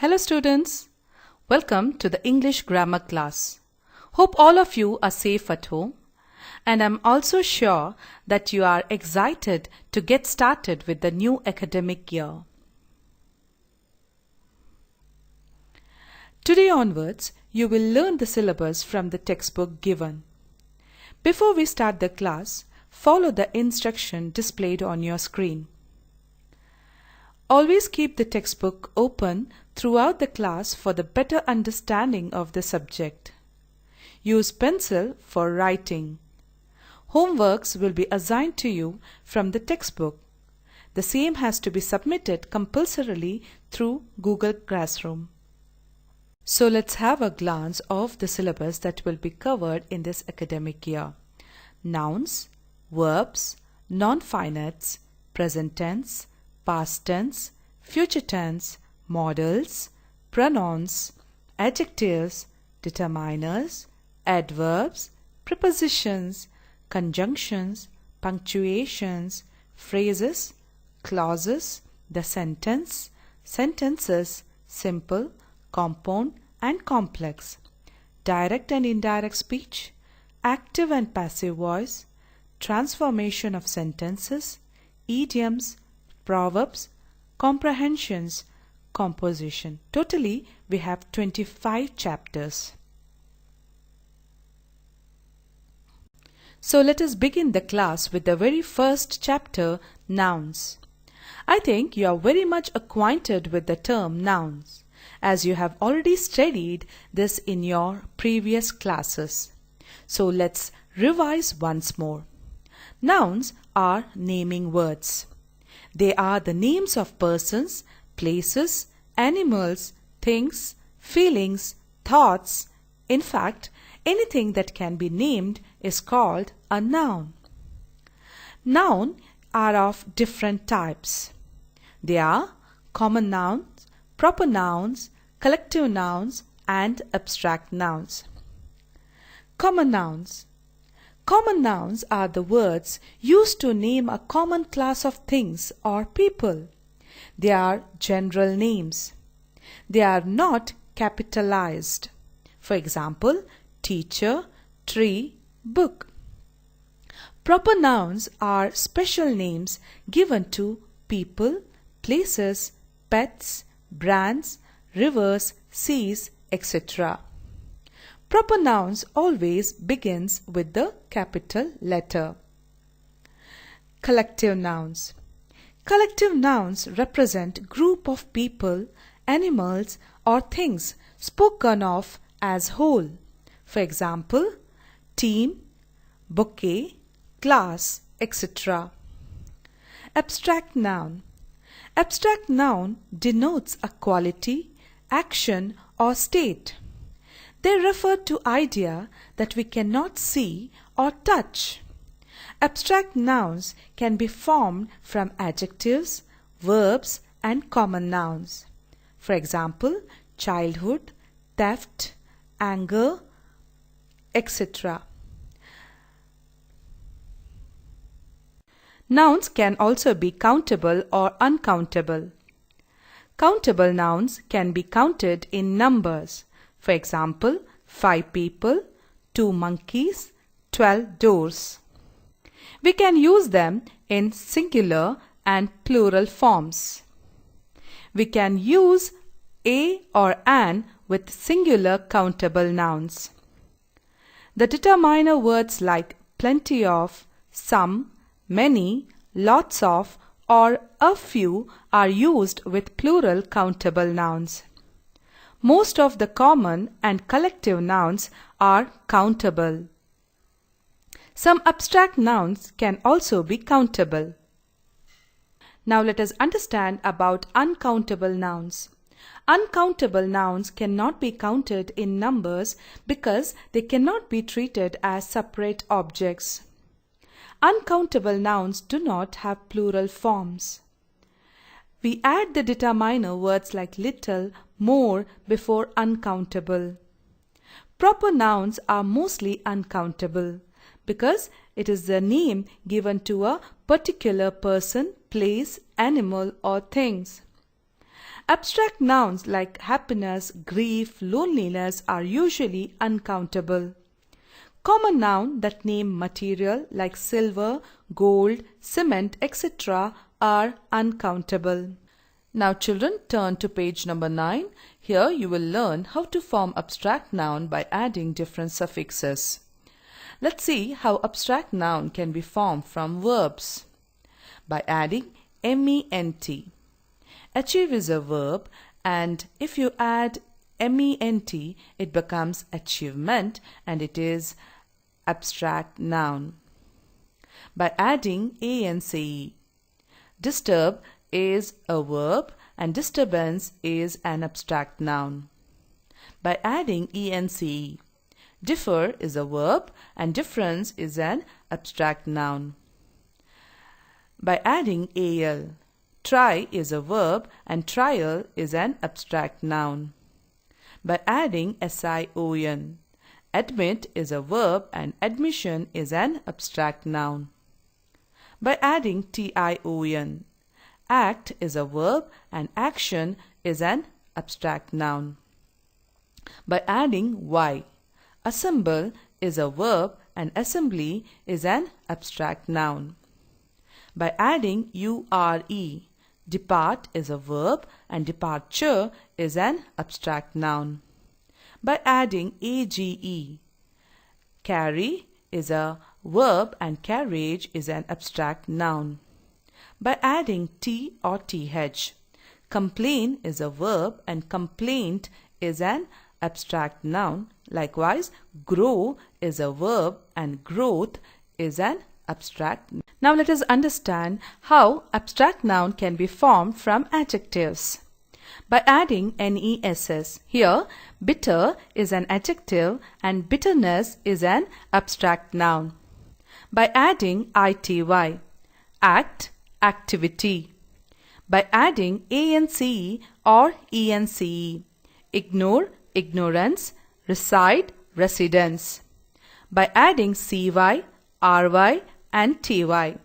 Hello students, welcome to the English grammar class. Hope all of you are safe at home, and I'm also sure that you are excited to get started with the new academic year. Today onwards, you will learn the syllabus from the textbook given. Before we start the class, follow the instruction displayed on your screen. Always keep the textbook open throughout the class for the better understanding of the subject. Use pencil for writing. Homeworks will be assigned to you from the textbook. The same has to be submitted compulsorily through Google Classroom. So let's have a glance of the syllabus that will be covered in this academic year. Nouns, verbs, non-finites, present tense, past tense, future tense, modals, pronouns, adjectives, determiners, adverbs, prepositions, conjunctions, punctuations, phrases, clauses, the sentence, sentences, simple, compound and complex, direct and indirect speech, active and passive voice, transformation of sentences, idioms, proverbs, comprehensions, composition. Totally, we have 25 chapters. So let us begin the class with the very first chapter, nouns. I think you are very much acquainted with the term nouns, as you have already studied this in your previous classes. So let's revise once more. Nouns are naming words. They are the names of persons, places, animals, things, feelings, thoughts. In fact, anything that can be named is called a noun. Nouns are of different types. They are common nouns, proper nouns, collective nouns, and abstract nouns. Common nouns. Common nouns are the words used to name a common class of things or people. They are general names. They are not capitalized. For example, teacher, tree, book. Proper nouns are special names given to people, places, pets, brands, rivers, seas, etc. Proper nouns always begins with the capital letter. Collective nouns. Collective nouns represent group of people, animals or things spoken of as whole. For example, team, bouquet, class, etc. Abstract noun. Abstract noun denotes a quality, action or state. They refer to idea that we cannot see or touch. Abstract nouns can be formed from adjectives, verbs and common nouns. For example, childhood, theft, anger, etc. Nouns can also be countable or uncountable. Countable nouns can be counted in numbers. For example, 5 people, 2 monkeys, 12 doors. We can use them in singular and plural forms. We can use a or an with singular countable nouns. The determiner words like plenty of, some, many, lots of, or a few are used with plural countable nouns. Most of the common and collective nouns are countable. Some abstract nouns can also be countable. Now let us understand about uncountable nouns. Uncountable nouns cannot be counted in numbers because they cannot be treated as separate objects. Uncountable nouns do not have plural forms. We add the determiner words like little, more before uncountable. Proper nouns are mostly uncountable because it is the name given to a particular person, place, animal or things. Abstract nouns like happiness, grief, loneliness are usually uncountable. Common nouns that name material like silver, gold, cement, etc. are uncountable. Now children, turn to page number 9. Here you will learn how to form abstract noun by adding different suffixes. Let's see how abstract noun can be formed from verbs. By adding ment. Achieve is a verb, and if you add ment, it becomes achievement and it is abstract noun. By adding ance. Disturb is a verb and disturbance is an abstract noun. By adding ence. Differ is a verb and difference is an abstract noun. By adding al. Try is a verb and trial is an abstract noun. By adding sion. Admit is a verb and admission is an abstract noun. By adding tion. Act is a verb and action is an abstract noun. By adding y. Assemble is a verb and assembly is an abstract noun. By adding ure. Depart is a verb and departure is an abstract noun. By adding age. Carry is a verb and carriage is an abstract noun. By adding t or th. Complain is a verb and complaint is an abstract noun. Likewise, grow is a verb and growth is an abstract noun. Now let us understand how abstract noun can be formed from adjectives. By adding ness. Here, bitter is an adjective and bitterness is an abstract noun. By adding ity. Act, activity. By adding ance or ence. Ignore, ignorance. Reside, residence. By adding cy, ry and ty.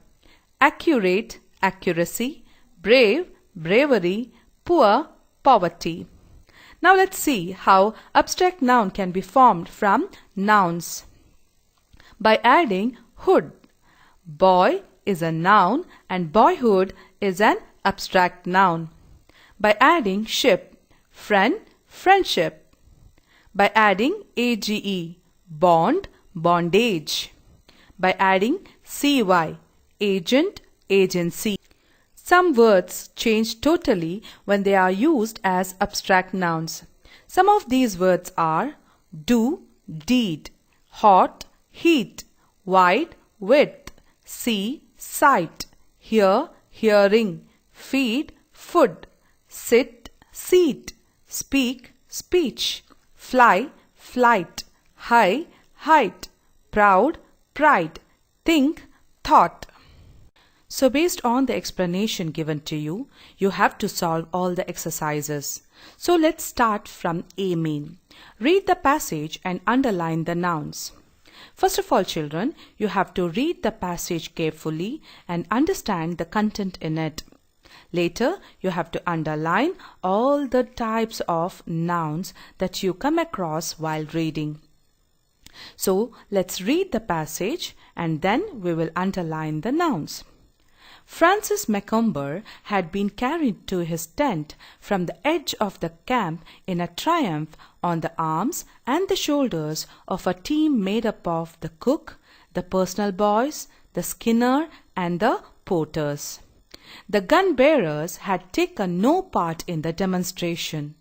Accurate, accuracy. Brave, bravery. Poor, poverty. Now let's see how abstract noun can be formed from nouns. By adding hood. Boy is a noun and boyhood is an abstract noun. By adding ship. Friend, friendship. By adding age. Bond, bondage. By adding cy. Agent, agency. Some words change totally when they are used as abstract nouns. Some of these words are do, deed, hot, heat, wide, width, see, sight, hear, hearing, feed, food, sit, seat, speak, speech, fly, flight, high, height, proud, pride, think, thought. So based on the explanation given to you, you have to solve all the exercises. So let's start from A main. Read the passage and underline the nouns. First of all, children, you have to read the passage carefully and understand the content in it. Later, you have to underline all the types of nouns that you come across while reading. So let's read the passage and then we will underline the nouns. Francis Macomber had been carried to his tent from the edge of the camp in a triumph on the arms and the shoulders of a team made up of the cook, the personal boys, the skinner and the porters. The gun-bearers had taken no part in the demonstration.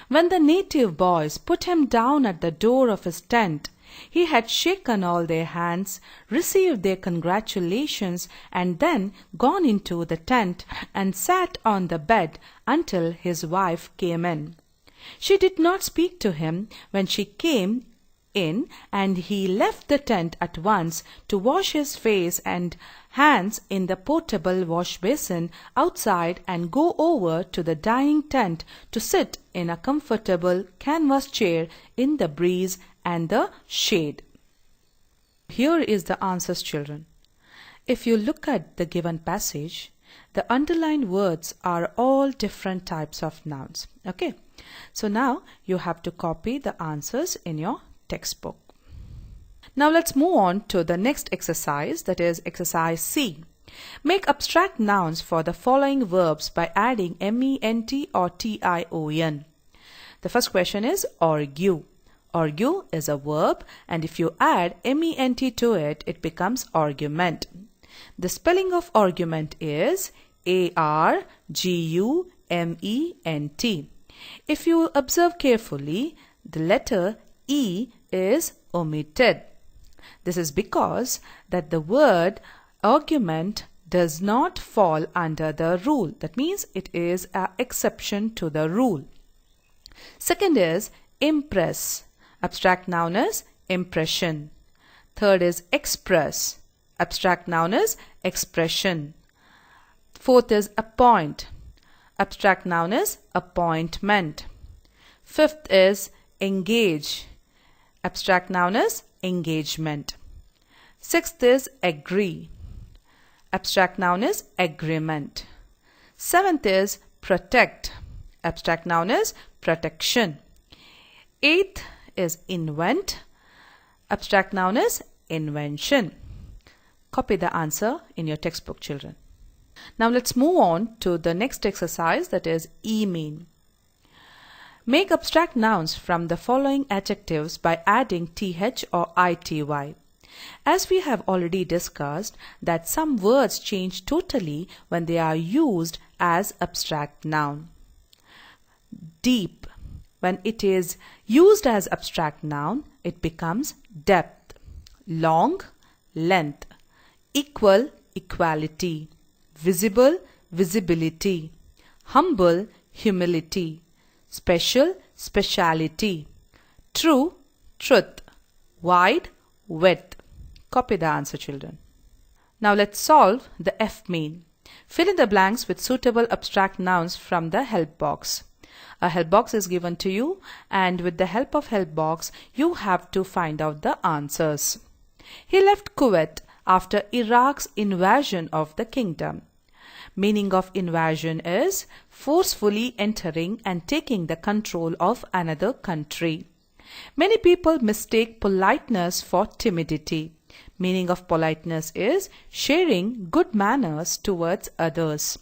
When the native boys put him down at the door of his tent, he had shaken all their hands, received their congratulations, and then gone into the tent and sat on the bed until his wife came in. She did not speak to him when she came in, and he left the tent at once to wash his face and hands in the portable wash basin outside and go over to the dining tent to sit in a comfortable canvas chair in the breeze and the shade. Here is the answers, children. If you look at the given passage, The underlined words are all different types of nouns. Okay. So now you have to copy the answers in your textbook. Now let's move on to the next exercise, that is exercise C. Make abstract nouns for the following verbs by adding ment or tion. The first question is argue. Argue is a verb, and if you add ment to it, it becomes argument. The spelling of argument is argument. If you observe carefully, the letter E is omitted. This is because that the word argument does not fall under the rule. That means it is an exception to the rule. Second is impress. Abstract noun is impression. Third is express. Abstract noun is expression. Fourth is appoint. Abstract noun is appointment. Fifth is engage. Abstract noun is engagement. Sixth is agree. Abstract noun is agreement. Seventh is protect. Abstract noun is protection. Eighth is invent. Abstract noun is invention. Copy the answer in your textbook, children. Now let's move on to the next exercise, that is e-mean. Make abstract nouns from the following adjectives by adding th or ity. As we have already discussed that some words change totally when they are used as abstract noun. Deep. When it is used as abstract noun, it becomes depth. Long, length. Equal, equality. Visible, visibility. Humble, humility. Special, speciality. True, truth. Wide, width. Copy the answer, children. Now let's solve the F-mean. Fill in the blanks with suitable abstract nouns from the help box. A help box is given to you, and with the help of help box, you have to find out the answers. He left Kuwait after Iraq's invasion of the kingdom. Meaning of invasion is forcefully entering and taking the control of another country. Many people mistake politeness for timidity. Meaning of politeness is sharing good manners towards others.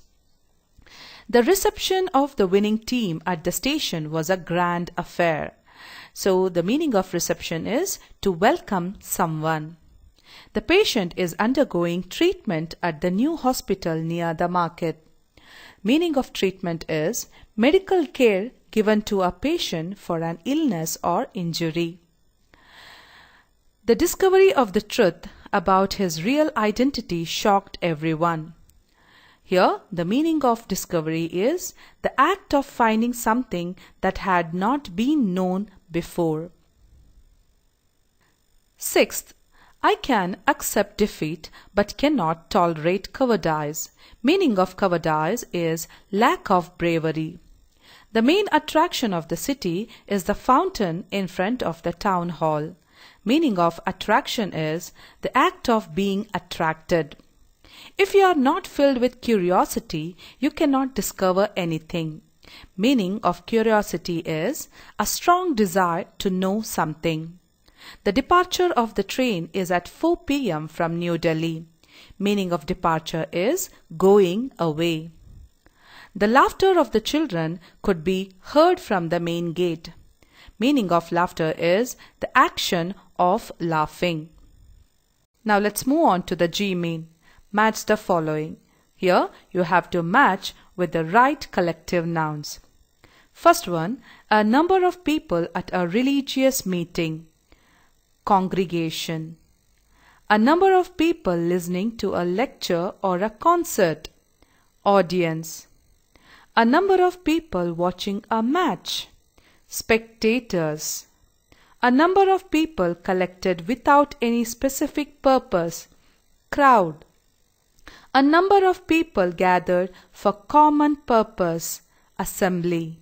The reception of the winning team at the station was a grand affair. So the meaning of reception is to welcome someone. The patient is undergoing treatment at the new hospital near the market. Meaning of treatment is medical care given to a patient for an illness or injury. The discovery of the truth about his real identity shocked everyone. Here, the meaning of discovery is the act of finding something that had not been known before. Sixth, I can accept defeat but cannot tolerate cowardice. Meaning of cowardice is lack of bravery. The main attraction of the city is the fountain in front of the town hall. Meaning of attraction is the act of being attracted. If you are not filled with curiosity, you cannot discover anything. Meaning of curiosity is a strong desire to know something. The departure of the train is at 4 p.m. from New Delhi. Meaning of departure is going away. The laughter of the children could be heard from the main gate. Meaning of laughter is the action of laughing. Now let's move on to the G-mean. Match the following. Here you have to match with the right collective nouns. First one, a number of people at a religious meeting. Congregation. A number of people listening to a lecture or a concert. Audience. A number of people watching a match. Spectators. A number of people collected without any specific purpose. Crowd. A number of people gathered for common purpose. Assembly.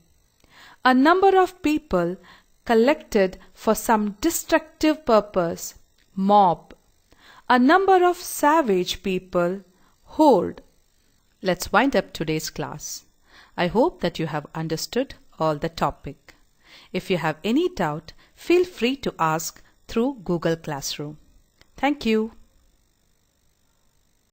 A number of people collected for some destructive purpose. Mob. A number of savage people. Horde. Let's wind up today's class. I hope that you have understood all the topic. If you have any doubt, feel free to ask through Google Classroom. Thank you.